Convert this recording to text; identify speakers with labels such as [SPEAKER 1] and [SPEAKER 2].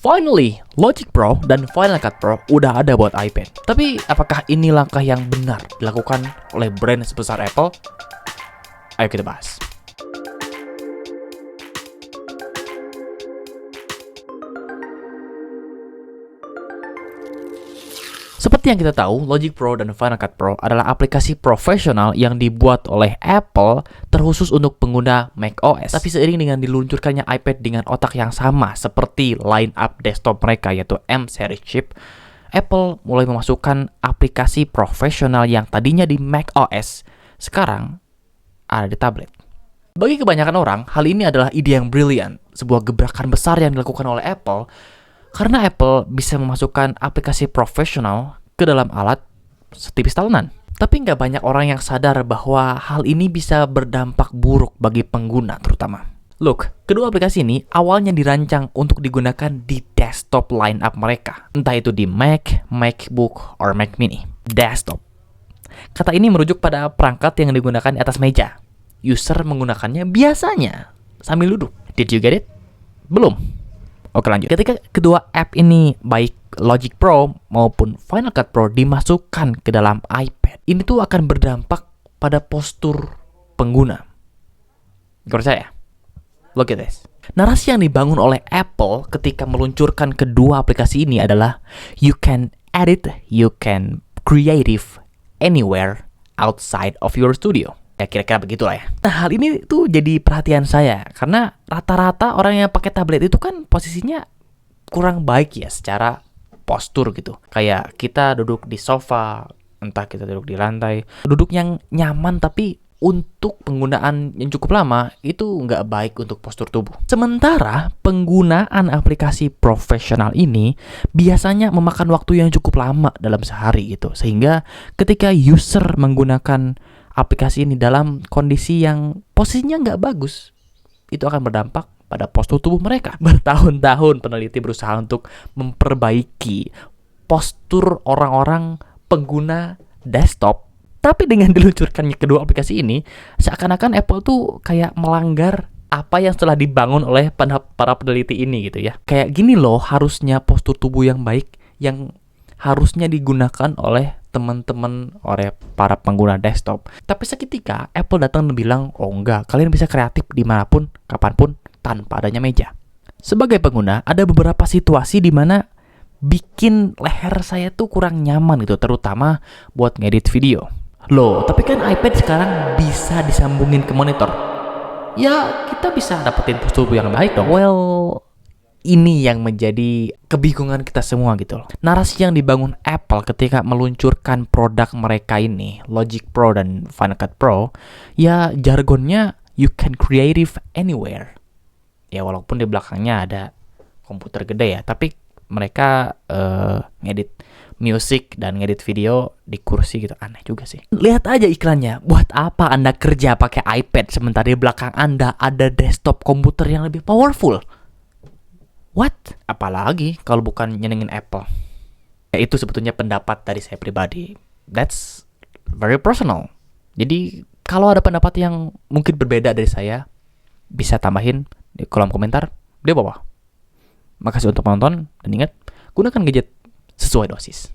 [SPEAKER 1] Finally, Logic Pro dan Final Cut Pro udah ada buat iPad. Tapi apakah ini langkah yang benar dilakukan oleh brand sebesar Apple? Ayo kita bahas. Seperti yang kita tahu, Logic Pro dan Final Cut Pro adalah aplikasi profesional yang dibuat oleh Apple terkhusus untuk pengguna macOS. Tapi seiring dengan diluncurkannya iPad dengan otak yang sama seperti line-up desktop mereka yaitu M series chip, Apple mulai memasukkan aplikasi profesional yang tadinya di macOS sekarang ada di tablet. Bagi kebanyakan orang, hal ini adalah ide yang brilian, sebuah gebrakan besar yang dilakukan oleh Apple karena Apple bisa memasukkan aplikasi profesional ke dalam alat setipis talenan. Tapi nggak banyak orang yang sadar bahwa hal ini bisa berdampak buruk bagi pengguna terutama. Look, kedua aplikasi ini awalnya dirancang untuk digunakan di desktop lineup mereka. Entah itu di Mac, MacBook, or Mac Mini. Desktop. Kata ini merujuk pada perangkat yang digunakan di atas meja. User menggunakannya biasanya sambil duduk. Did you get it? Belum? Oke lanjut. Ketika kedua app ini baik Logic Pro maupun Final Cut Pro dimasukkan ke dalam iPad, ini tuh akan berdampak pada postur pengguna. Menurut saya, look at this. Narasi yang dibangun oleh Apple ketika meluncurkan kedua aplikasi ini adalah you can edit, you can creative anywhere outside of your studio. Ya kira-kira begitulah ya. Nah hal ini tuh jadi perhatian saya karena rata-rata orang yang pakai tablet itu kan posisinya kurang baik ya secara postur gitu. Kayak kita duduk di sofa, entah kita duduk di lantai, duduk yang nyaman tapi untuk penggunaan yang cukup lama itu nggak baik untuk postur tubuh. Sementara penggunaan aplikasi profesional ini biasanya memakan waktu yang cukup lama dalam sehari gitu. Sehingga ketika user menggunakan aplikasi ini dalam kondisi yang posisinya nggak bagus, itu akan berdampak pada postur tubuh mereka. Bertahun-tahun peneliti berusaha untuk memperbaiki postur orang-orang pengguna desktop. Tapi dengan diluncurkannya kedua aplikasi ini, seakan-akan Apple tuh kayak melanggar apa yang telah dibangun oleh para peneliti ini gitu ya. Kayak gini loh harusnya postur tubuh yang baik yang harusnya digunakan oleh teman-teman, oleh para pengguna desktop. Tapi seketika Apple datang dan bilang, oh enggak, kalian bisa kreatif dimanapun, kapanpun, tanpa adanya meja. Sebagai pengguna, ada beberapa situasi di mana bikin leher saya tuh kurang nyaman gitu, terutama buat ngedit video. Loh, tapi kan iPad sekarang bisa disambungin ke monitor. Ya, kita bisa dapetin postur tubuh yang baik dong. Well, ini yang menjadi kebingungan kita semua gitu loh. Narasi yang dibangun Apple ketika meluncurkan produk mereka ini, Logic Pro dan Final Cut Pro, ya jargonnya you can creative anywhere. Ya walaupun di belakangnya ada komputer gede ya, tapi mereka ngedit music dan ngedit video di kursi gitu, aneh juga sih. Lihat aja iklannya, buat apa Anda kerja pakai iPad sementara di belakang Anda ada desktop komputer yang lebih powerful? What? Apalagi kalau bukan nyenengin Apple. Ya, itu sebetulnya pendapat dari saya pribadi. That's very personal. Jadi kalau ada pendapat yang mungkin berbeda dari saya, bisa tambahin di kolom komentar di bawah. Makasih untuk menonton dan ingat, gunakan gadget sesuai dosis.